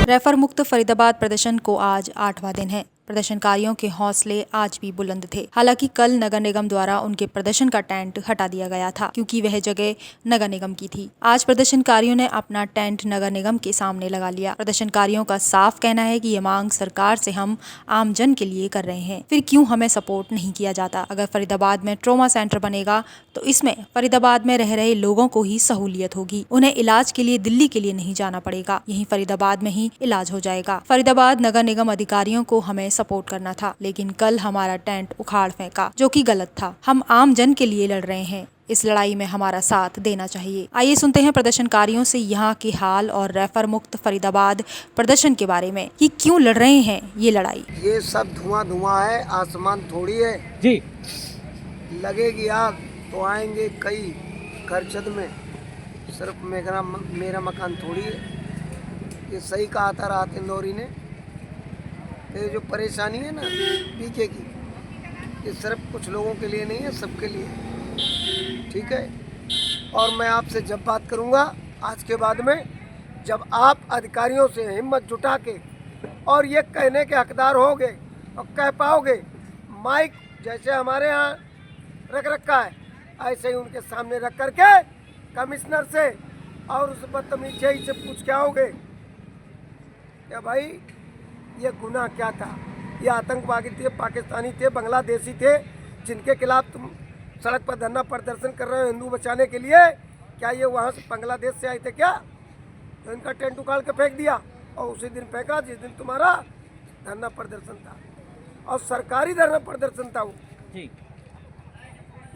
Refer मुक्त फरीदाबाद प्रदर्शन को आज 8वां दिन है। प्रदर्शनकारियों के हौसले आज भी बुलंद थे। हालांकि कल नगर निगम द्वारा उनके प्रदर्शन का टेंट हटा दिया गया था, क्योंकि वह जगह नगर निगम की थी। आज प्रदर्शनकारियों ने अपना टेंट नगर निगम के सामने लगा लिया। प्रदर्शनकारियों का साफ कहना है कि ये मांग सरकार से हम आम जन के लिए कर रहे हैं, फिर क्यों हमें सपोर्ट नहीं किया जाता। अगर फरीदाबाद में ट्रॉमा सेंटर बनेगा तो इसमें फरीदाबाद में रह रहे लोगों को ही सहूलियत होगी। उन्हें इलाज के लिए दिल्ली के लिए नहीं जाना पड़ेगा, यहीं फरीदाबाद में ही इलाज हो जाएगा। फरीदाबाद नगर निगम अधिकारियों को हमें सपोर्ट करना था, लेकिन कल हमारा टेंट उखाड़ फेंका, जो कि गलत था। हम आम जन के लिए लड़ रहे हैं, इस लड़ाई में हमारा साथ देना चाहिए। आइए सुनते हैं प्रदर्शनकारियों से यहाँ के हाल और रेफर मुक्त फरीदाबाद प्रदर्शन के बारे में कि क्यों लड़ रहे हैं ये लड़ाई। ये सब धुआं धुआं है, आसमान थोड़ी है जी। लगेगी आग तो आएंगे कई खरचद में, सिर्फ मेरा मकान थोड़ी है। ये सही कहा था रात इंदौरी ने, ये जो परेशानी है ना पीके की, ये सिर्फ कुछ लोगों के लिए नहीं है, सबके लिए, ठीक है। और मैं आपसे जब बात करूंगा आज के बाद में, जब आप अधिकारियों से हिम्मत जुटा के और ये कहने के हकदार होगे और कह पाओगे, माइक जैसे हमारे यहाँ रख रखा है ऐसे ही उनके सामने रख करके कमिश्नर से और उस बदतमीजी से पूछ के आओगे क्या भाई ये गुनाह क्या था, ये आतंकवादी थे, पाकिस्तानी थे, बांग्लादेशी थे, जिनके खिलाफ तुम सड़क पर धरना प्रदर्शन कर रहे हो हिंदू बचाने के लिए, क्या ये वहाँ से बांग्लादेश से आए थे क्या? तो इनका टेंट उखाड़ के फेंक दिया और उसी दिन फेंका जिस दिन तुम्हारा धरना प्रदर्शन था, और सरकारी धरना प्रदर्शन था वो जी।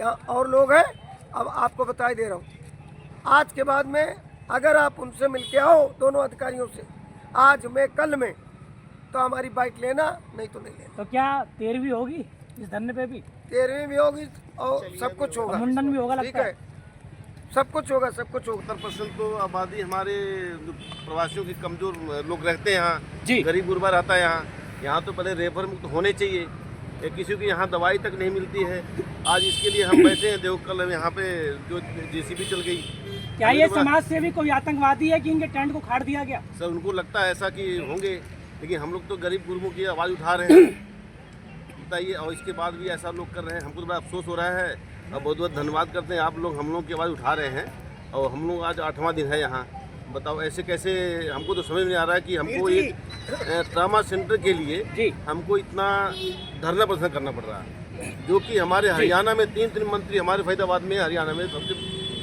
यहाँ और लोग हैं। अब आपको बता दे रहा हूँ, आज के बाद में अगर आप उनसे मिल के आओ, दोनों अधिकारियों से, आज में कल में, तो हमारी बाइक लेना, नहीं तो नहीं लेना। तो क्या 13वीं होगी इस धरने पे भी? 13वीं भी होगी और सब कुछ होगा, मुंडन भी होगा, ठीक लगता है, सब कुछ होगा, सब कुछ होगा। 70% तो आबादी हमारे प्रवासियों की कमजोर लोग रहते हैं यहाँ जी। गरीब गुरबा रहता है यहाँ तो पहले रेफर मुक्त होने चाहिए। किसी की यहाँ दवाई तक नहीं मिलती है। आज इसके लिए हम बैठे हैं। देखो कल यहाँ पे जो जेसीबी चल गई, क्या ये समाज सेवी कोई आतंकवादी है कि इनके टेंट को खाड़ दिया गया? सर उनको लगता है ऐसा कि होंगे, लेकिन हम लोग तो गरीब गुरबों की आवाज़ उठा रहे हैं, बताइए। और इसके बाद भी ऐसा लोग कर रहे हैं, हमको तो बड़ा अफसोस हो रहा है। और बहुत बहुत धन्यवाद करते हैं आप लोग, हम लोग की आवाज़ उठा रहे हैं। और हम लोग आज 8वां दिन है यहाँ। बताओ ऐसे कैसे, हमको तो समझ नहीं आ रहा है कि हमको एक ट्रामा सेंटर के लिए हमको इतना धरना प्रदर्शन करना पड़ रहा है, जो कि हमारे हरियाणा में 3 मंत्री हमारे फरीदाबाद में, हरियाणा में सबसे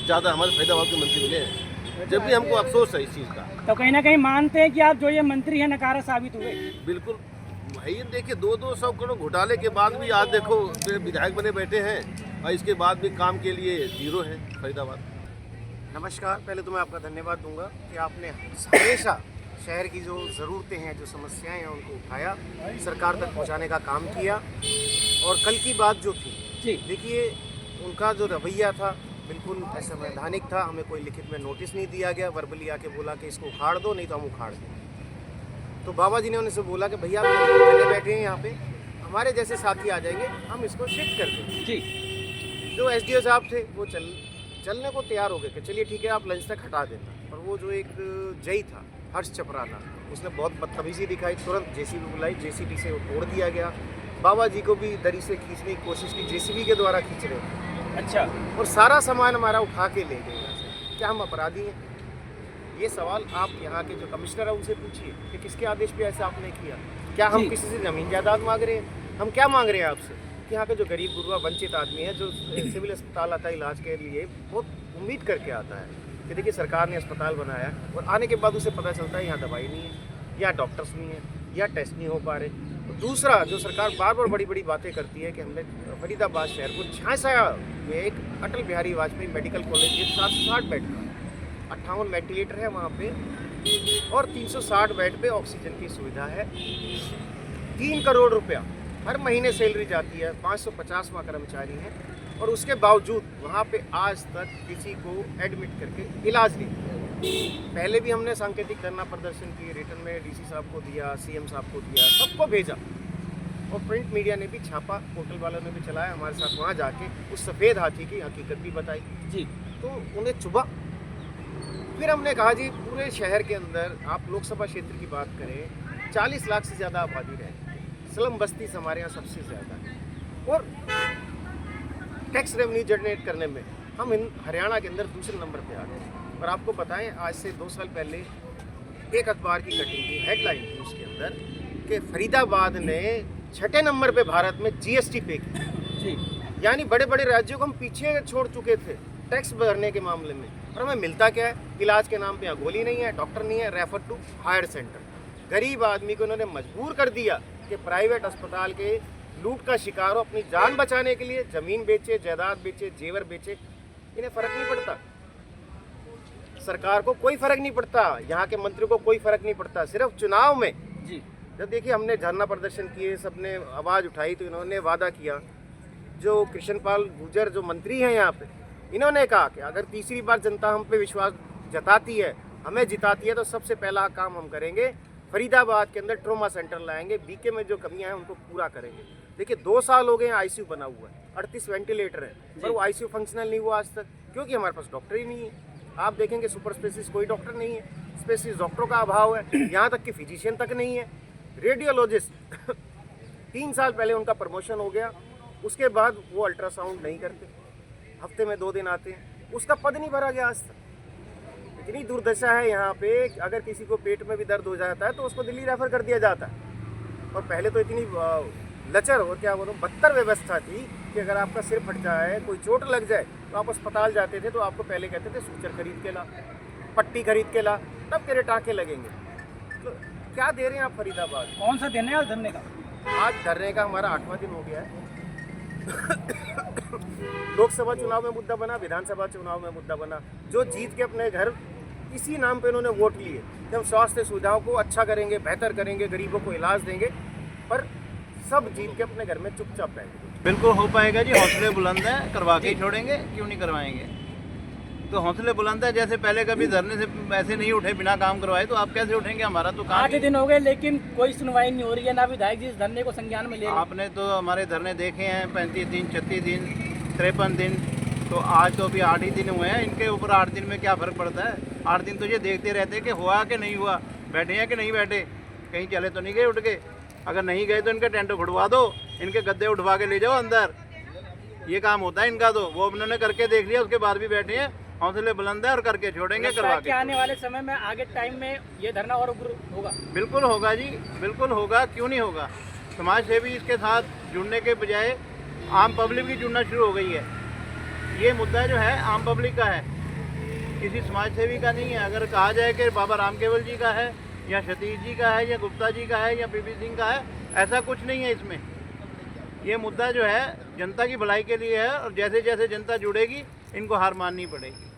ज़्यादा हमारे फरीदाबाद के मंत्री मिले हैं, जब भी हमको अफसोस है इस चीज़ का। तो कहीं ना कहीं मानते हैं कि आप जो ये मंत्री हैं नकारा साबित हुए? बिल्कुल भाई, देखिए 200 करोड़ घोटाले के बाद भी आज देखो विधायक बने बैठे हैं, और इसके बाद भी काम के लिए जीरो है फरीदाबाद। नमस्कार, पहले तो मैं आपका धन्यवाद दूंगा कि आपने हमेशा शहर की जो ज़रूरतें हैं, जो समस्याएं हैं, उनको उठाया, सरकार तक पहुंचाने का काम किया। और कल की बात जो थी, देखिए उनका जो रवैया था बिल्कुल असंवैधानिक था। हमें कोई लिखित में नोटिस नहीं दिया गया, वर्बली आके बोला कि इसको उखाड़ दो, नहीं तो हम उखाड़ दें। तो बाबा जी ने उनसे बोला कि भैया आप चले बैठे हैं यहाँ पे, हमारे जैसे साथी आ जाएंगे, हम इसको शिफ्ट कर देंगे जी। जो SDO साहब थे वो चलने को तैयार हो गए कि चलिए ठीक है, आप लंच तक हटा देना। और वो जो एक जय था, हर्ष चपराना, उसने बहुत बदतमीजी दिखाई, तुरंत JCB बुलाई, JCB से वो तोड़ दिया गया। बाबा जी को भी दरी से खींचने की कोशिश की, JCB के द्वारा खींच रहे थे। अच्छा। और सारा सामान हमारा उठा के ले गए। क्या हम अपराधी हैं? ये सवाल आप यहाँ के जो कमिश्नर है उनसे पूछिए कि किसके आदेश पे ऐसा आपने किया। क्या हम किसी से ज़मीन जायदाद मांग रहे हैं? हम क्या मांग रहे हैं आपसे कि यहाँ के जो गरीब गुरबा वंचित आदमी है, जो सिविल अस्पताल आता है इलाज के लिए, बहुत उम्मीद करके आता है कि देखिए सरकार ने अस्पताल बनाया, और आने के बाद उसे पता चलता है यहाँ दवाई नहीं है, या डॉक्टर्स नहीं है, या टेस्ट नहीं हो पा रहे। दूसरा, जो सरकार बार बार बड़ी बड़ी बातें करती है कि हमने फरीदाबाद शहर को झांसाया में एक अटल बिहारी वाजपेयी मेडिकल कॉलेज के 760 बेड का, 58 वेंटिलेटर है वहाँ पे, और 360 बेड पे ऑक्सीजन की सुविधा है। 3 करोड़ रुपया हर महीने सैलरी जाती है, 550 वहाँ कर्मचारी हैं, और उसके बावजूद वहाँ पे आज तक किसी को एडमिट करके इलाज नहीं किया। पहले भी हमने सांकेतिक धरना प्रदर्शन किए, रिटर्न में DC साहब को दिया, CM साहब को दिया, सबको भेजा, और प्रिंट मीडिया ने भी छापा, पोर्टल वालों ने भी चलाया हमारे साथ, वहाँ जाके उस सफ़ेद हाथी की हकीकत भी बताई जी। तो उन्हें चुभा फिर हमने कहा जी पूरे शहर के अंदर आप लोकसभा क्षेत्र की बात करें 40 लाख से ज़्यादा आबादी रहती है, स्लम बस्ती हमारे यहाँ सबसे ज़्यादा है, और टैक्स रेवेन्यू जनरेट करने में हम हरियाणा के अंदर दूसरे नंबर पे आ गए। और आपको बताएं आज से 2 साल पहले एक अखबार की कटिंग थी, हेडलाइन थी उसके अंदर कि फरीदाबाद ने 6ठे नंबर पे भारत में जीएसटी पे की जी। यानी बड़े बड़े राज्यों को हम पीछे छोड़ चुके थे टैक्स भरने के मामले में। और हमें मिलता क्या है, इलाज के नाम पे यहाँ गोली नहीं है, डॉक्टर नहीं है, रेफर टू हायर सेंटर। गरीब आदमी को उन्होंने मजबूर कर दिया कि प्राइवेट अस्पताल के लूट का शिकार हो, अपनी जान बचाने के लिए ज़मीन बेचे, जायदाद बेचे, जेवर बेचे, इन्हें फ़र्क नहीं पड़ता। सरकार को कोई फ़र्क नहीं पड़ता, यहाँ के मंत्री को कोई फ़र्क नहीं पड़ता, सिर्फ चुनाव में जी। जब देखिए हमने धरना प्रदर्शन किए, सबने आवाज़ उठाई, तो इन्होंने वादा किया, जो कृष्णपाल गुर्जर जो मंत्री हैं यहाँ पे, इन्होंने कहा कि अगर तीसरी बार जनता हम पे विश्वास जताती है, हमें जिताती है, तो सबसे पहला काम हम करेंगे फरीदाबाद के अंदर ट्रोमा सेंटर लाएंगे, बीके में जो कमियां हैं उनको पूरा करेंगे। देखिए 2 साल हो गए हैं आईसीयू बना हुआ है, 38 वेंटिलेटर है, पर वो आईसीयू फंक्शनल नहीं हुआ आज तक, क्योंकि हमारे पास डॉक्टर ही नहीं है। आप देखेंगे सुपर स्पेशलिस्ट कोई डॉक्टर नहीं है, स्पेशलिस्ट डॉक्टरों का अभाव है, यहाँ तक कि फिजिशियन तक नहीं है। रेडियोलॉजिस्ट 3 साल पहले उनका प्रमोशन हो गया, उसके बाद वो अल्ट्रासाउंड नहीं करते, हफ्ते में 2 दिन आते हैं, उसका पद नहीं भरा गया आज तक। इतनी दुर्दशा है यहाँ पे, अगर किसी को पेट में भी दर्द हो जाता है तो उसको दिल्ली रेफर कर दिया जाता है। और पहले तो इतनी लचर और क्या बोलूँ बदतर व्यवस्था थी कि अगर आपका सिर फट जाए, कोई चोट लग जाए, तो आप अस्पताल जाते थे तो आपको पहले कहते थे सूचर खरीद के ला, पट्टी खरीद के ला, तब तेरे टाँके लगेंगे। तो क्या दे रहे हैं आप फरीदाबाद? कौन सा दिन है आज धरने का? आज धरने का हमारा 8वां दिन हो गया है। लोकसभा चुनाव में मुद्दा बना, विधानसभा चुनाव में मुद्दा बना, जो जीत के अपने घर इसी नाम पे उन्होंने वोट लिए कि हम स्वास्थ्य सुविधाओं को अच्छा करेंगे, बेहतर करेंगे, गरीबों को इलाज देंगे, पर सब जीत के अपने घर में चुपचाप रहेंगे। बिल्कुल हो पाएगा जी, हौसले बुलंद है, करवा के ही छोड़ेंगे, क्यों नहीं करवाएंगे। तो हौसले बुलंद है, जैसे पहले कभी धरने से ऐसे नहीं उठे बिना काम करवाए, तो आप कैसे उठेंगे? हमारा तो काम 8 दिन हो गए लेकिन कोई सुनवाई नहीं हो रही है, ना विधायक जी इस धरने को संज्ञान में ले रहे हैं। आपने तो हमारे धरने देखे हैं 35 दिन, 36 दिन, 53 दिन, तो आज तो अभी 8 ही दिन हुए हैं। इनके ऊपर 8 दिन में क्या फ़र्क पड़ता है? 8 दिन तो ये देखते रहते हैं कि हुआ कि नहीं हुआ, बैठे हैं कि नहीं बैठे, कहीं चले तो नहीं गए उठ के। अगर नहीं गए तो इनके टेंट उड़वा दो, इनके गद्दे उठवा के ले जाओ अंदर, ये काम होता है इनका। तो वो उन्होंने करके देख लिया, उसके बाद भी बैठे हैं, हौसले बुलंद है और करके छोड़ेंगे, करवा के। आने वाले समय में आगे टाइम में ये धरना और उग्र होगा? बिल्कुल होगा जी, बिल्कुल होगा, क्यों नहीं होगा। समाज सेवी इसके साथ जुड़ने के बजाय आम पब्लिक भी जुड़ना शुरू हो गई है। ये मुद्दा जो है आम पब्लिक का है, किसी समाज सेवी का नहीं है। अगर कहा जाए कि बाबा राम केवल जी का है या सतीश जी का है या गुप्ता जी का है या पीपी सिंह का है, ऐसा कुछ नहीं है इसमें। ये मुद्दा जो है जनता की भलाई के लिए है, और जैसे जैसे जनता जुड़ेगी इनको हार माननी पड़ेगी।